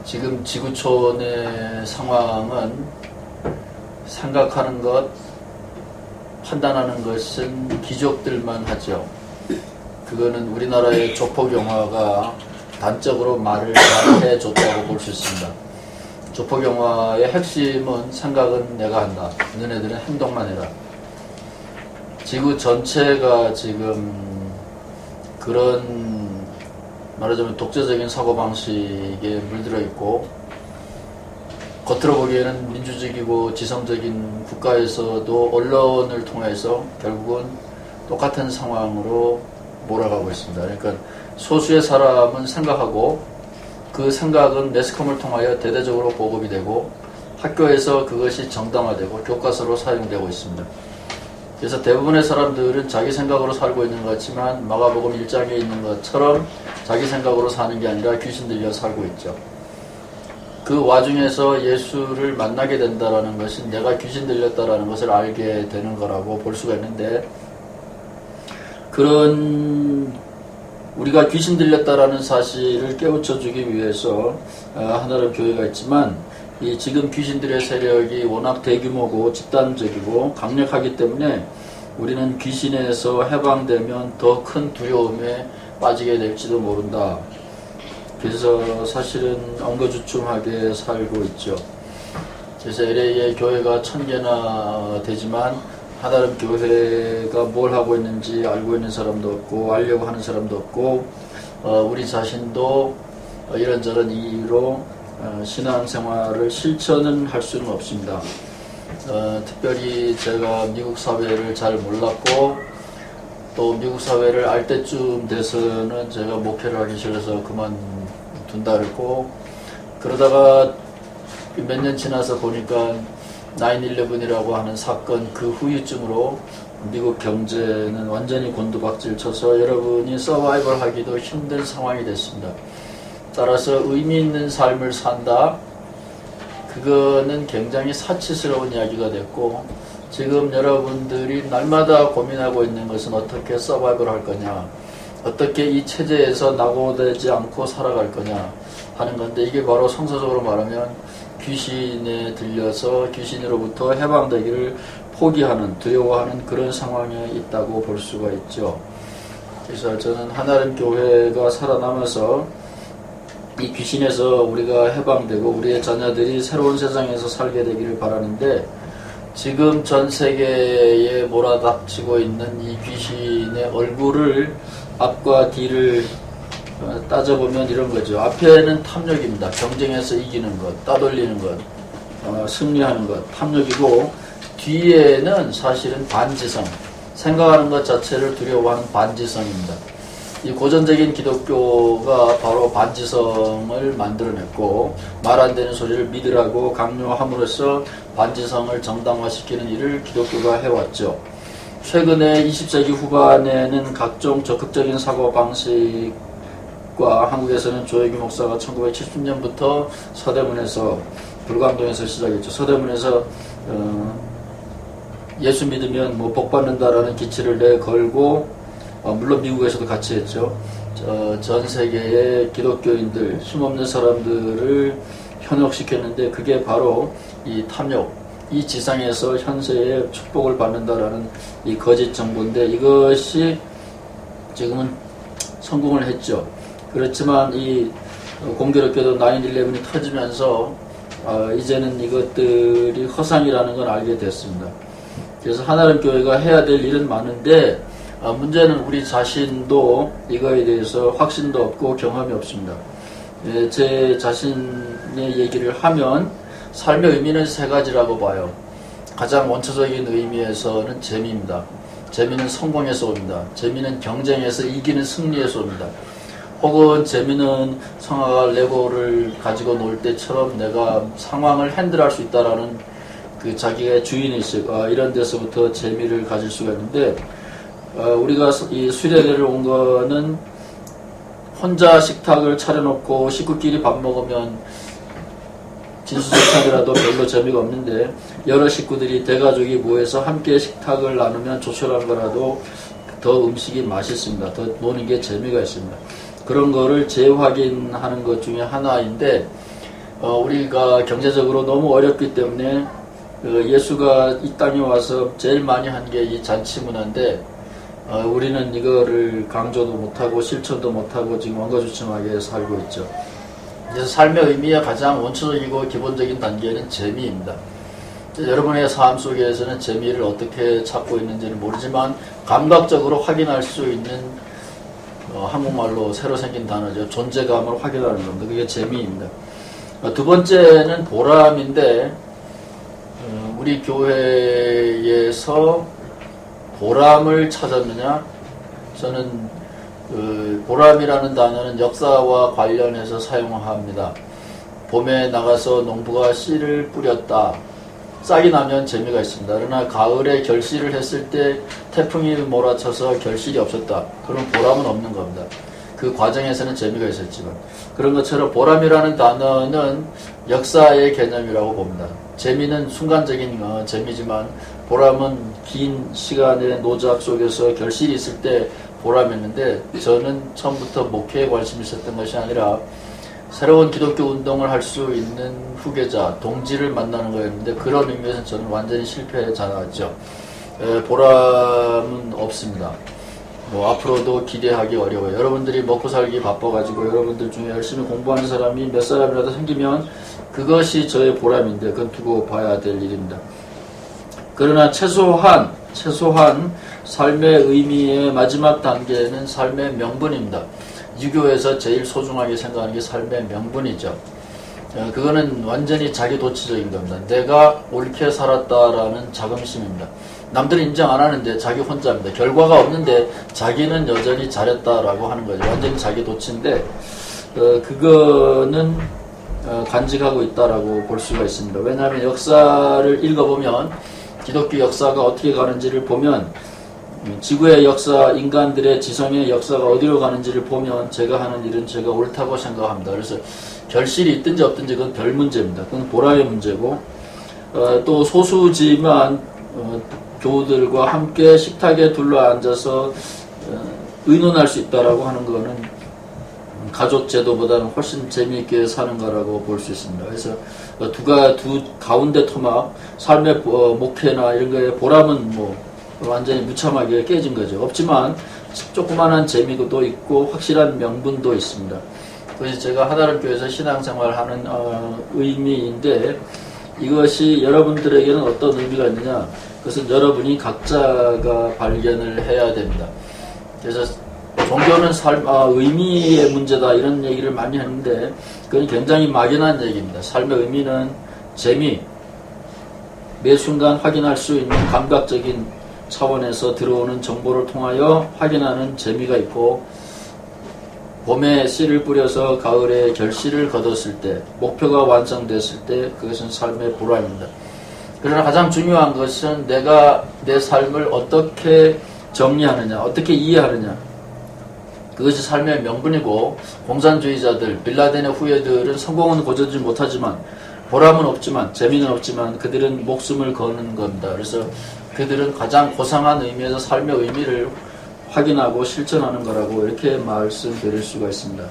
지금 지구촌의 상황은 생각하는 것, 판단하는 것은 귀족들만 하죠. 그거는 우리나라의 조폭영화가 단적으로 말을 잘 해줬다고 볼 수 있습니다. 조폭영화의 핵심은 생각은 내가 한다. 너네들은 행동만 해라. 지구 전체가 지금 그런 말하자면 독재적인 사고방식에 물들어 있고, 겉으로 보기에는 민주적이고 지성적인 국가에서도 언론을 통해서 결국은 똑같은 상황으로 몰아가고 있습니다. 그러니까 소수의 사람은 생각하고 그 생각은 매스컴을 통하여 대대적으로 보급이 되고 학교에서 그것이 정당화되고 교과서로 사용되고 있습니다. 그래서 대부분의 사람들은 자기 생각으로 살고 있는 것 같지만 마가복음 1장에 있는 것처럼 자기 생각으로 사는 게 아니라 귀신 들려 살고 있죠. 그 와중에서 예수를 만나게 된다는 것은 내가 귀신 들렸다는 것을 알게 되는 거라고 볼 수가 있는데, 그런 우리가 귀신 들렸다는 사실을 깨우쳐 주기 위해서 하나님 교회가 있지만, 이 지금 귀신들의 세력이 워낙 대규모고 집단적이고 강력하기 때문에 우리는 귀신에서 해방되면 더 큰 두려움에 빠지게 될지도 모른다. 그래서 사실은 엉거주춤하게 살고 있죠. 그래서 LA의 교회가 1000개나 되지만 하나님 교회가 뭘 하고 있는지 알고 있는 사람도 없고 알려고 하는 사람도 없고, 우리 자신도 이런저런 이유로 신앙생활을 실천은 할 수는 없습니다. 특별히 제가 미국 사회를 잘 몰랐고 또 미국 사회를 알 때쯤 돼서는 제가 목회를 하기 싫어서 그만둔다 그랬고, 그러다가 몇 년 지나서 보니까 9/11이라고 하는 사건 그 후유증으로 미국 경제는 완전히 곤두박질 쳐서 여러분이 서바이벌 하기도 힘든 상황이 됐습니다. 따라서 의미 있는 삶을 산다, 그거는 굉장히 사치스러운 이야기가 됐고, 지금 여러분들이 날마다 고민하고 있는 것은 어떻게 서바이벌 할 거냐, 어떻게 이 체제에서 낙오되지 않고 살아갈 거냐 하는 건데, 이게 바로 성서적으로 말하면 귀신에 들려서 귀신으로부터 해방되기를 포기하는, 두려워하는 그런 상황에 있다고 볼 수가 있죠. 그래서 저는 하나님 교회가 살아남아서 이 귀신에서 우리가 해방되고 우리의 자녀들이 새로운 세상에서 살게 되기를 바라는데, 지금 전 세계에 몰아닥치고 있는 이 귀신의 얼굴을 앞과 뒤를 따져보면 이런 거죠. 앞에는 탐욕입니다. 경쟁에서 이기는 것, 따돌리는 것, 승리하는 것, 탐욕이고, 뒤에는 사실은 반지성, 생각하는 것 자체를 두려워하는 반지성입니다. 이 고전적인 기독교가 바로 반지성을 만들어냈고, 말 안 되는 소리를 믿으라고 강요함으로써 반지성을 정당화시키는 일을 기독교가 해왔죠. 최근에 20세기 후반에는 각종 적극적인 사고방식과, 한국에서는 조혜규 목사가 1970년부터 서대문에서, 불광동에서 시작했죠. 서대문에서 예수 믿으면 뭐 복 받는다라는 기치를 내걸고, 물론 미국에서도 같이 했죠. 전 세계의 기독교인들, 힘없는 사람들을 현혹시켰는데, 그게 바로 이 탐욕, 이 지상에서 현세의 축복을 받는다라는 이 거짓 정보인데, 이것이 지금은 성공을 했죠. 그렇지만 이 공교롭게도 9/11이 터지면서 이제는 이것들이 허상이라는 걸 알게 됐습니다. 그래서 하나님 교회가 해야 될 일은 많은데, 문제는 우리 자신도 이거에 대해서 확신도 없고 경험이 없습니다. 제 자신의 얘기를 하면 삶의 의미는 세 가지라고 봐요. 가장 원초적인 의미에서는 재미입니다. 재미는 성공에서 옵니다. 재미는 경쟁에서 이기는 승리에서 옵니다. 혹은 재미는 성화가 레고를 가지고 놀 때처럼 내가 상황을 핸들할 수 있다라는 그 자기의 주인의식, 이런 데서부터 재미를 가질 수가 있는데, 우리가 이 수련회를 온 거는 혼자 식탁을 차려놓고 식구끼리 밥 먹으면 진수성찬이라도 별로 재미가 없는데, 여러 식구들이 대가족이 모여서 함께 식탁을 나누면 조촐한 거라도 더 음식이 맛있습니다. 더 노는 게 재미가 있습니다. 그런 거를 재확인하는 것 중에 하나인데, 우리가 경제적으로 너무 어렵기 때문에 예수가 이 땅에 와서 제일 많이 한 게 이 잔치 문화인데 우리는 이거를 강조도 못하고 실천도 못하고 지금 원거주춤하게 살고 있죠. 그래서 삶의 의미의 가장 원초적이고 기본적인 단계는 재미입니다. 여러분의 삶 속에서는 재미를 어떻게 찾고 있는지는 모르지만 감각적으로 확인할 수 있는 한국말로 새로 생긴 단어죠. 존재감을 확인하는 겁니다. 그게 재미입니다. 두 번째는 보람인데 우리 교회에서 보람을 찾았느냐? 저는 보람이라는 단어는 역사와 관련해서 사용합니다. 봄에 나가서 농부가 씨를 뿌렸다. 싹이 나면 재미가 있습니다. 그러나 가을에 결실을 했을 때 태풍이 몰아쳐서 결실이 없었다. 그럼 보람은 없는 겁니다. 그 과정에서는 재미가 있었지만 그런 것처럼 보람이라는 단어는 역사의 개념이라고 봅니다. 재미는 순간적인 재미지만 보람은 긴 시간의 노작 속에서 결실이 있을 때 보람이었는데 저는 처음부터 목회에 관심이 있었던 것이 아니라 새로운 기독교 운동을 할 수 있는 후계자, 동지를 만나는 거였는데 그런 의미에서 저는 완전히 실패했잖아요. 보람은 없습니다. 앞으로도 기대하기 어려워요. 여러분들이 먹고 살기 바빠가지고 여러분들 중에 열심히 공부하는 사람이 몇 사람이라도 생기면 그것이 저의 보람인데 그건 두고 봐야 될 일입니다. 그러나 최소한 삶의 의미의 마지막 단계는 삶의 명분입니다. 유교에서 제일 소중하게 생각하는 게 삶의 명분이죠. 그거는 완전히 자기 도취적인 겁니다. 내가 옳게 살았다라는 자긍심입니다. 남들이 인정 안 하는데 자기 혼자입니다. 결과가 없는데 자기는 여전히 잘했다라고 하는 거죠. 완전히 자기 도취인데 그거는 간직하고 있다라고 볼 수가 있습니다. 왜냐하면 역사를 읽어보면 기독교 역사가 어떻게 가는지를 보면 지구의 역사, 인간들의 지성의 역사가 어디로 가는지를 보면 제가 하는 일은 제가 옳다고 생각합니다. 그래서 결실이 있든지 없든지 그건 별 문제입니다. 그건 보람의 문제고 또 소수지만 교우들과 함께 식탁에 둘러앉아서 의논할 수 있다라고 하는 거는 가족 제도보다는 훨씬 재미있게 사는 거라고 볼 수 있습니다. 그래서 두 가운데 토막, 삶의 목회나 이런 거에 보람은 완전히 무참하게 깨진 거죠. 없지만 조그만한 재미도 있고 확실한 명분도 있습니다. 그래서 제가 하나님 교회에서 신앙생활하는 의미인데 이것이 여러분들에게는 어떤 의미가 있느냐? 그것은 여러분이 각자가 발견을 해야 됩니다. 그래서 종교는 의미의 문제다 이런 얘기를 많이 했는데 그건 굉장히 막연한 얘기입니다. 삶의 의미는 재미, 매 순간 확인할 수 있는 감각적인 차원에서 들어오는 정보를 통하여 확인하는 재미가 있고 봄에 씨를 뿌려서 가을에 결실을 거뒀을 때 목표가 완성됐을 때 그것은 삶의 보람입니다. 그러나 가장 중요한 것은 내가 내 삶을 어떻게 정리하느냐, 어떻게 이해하느냐. 그것이 삶의 명분이고 공산주의자들, 빌라덴의 후예들은 성공은 거두지 못하지만 보람은 없지만 재미는 없지만 그들은 목숨을 거는 겁니다. 그래서 그들은 가장 고상한 의미에서 삶의 의미를 확인하고 실천하는 거라고 이렇게 말씀드릴 수가 있습니다.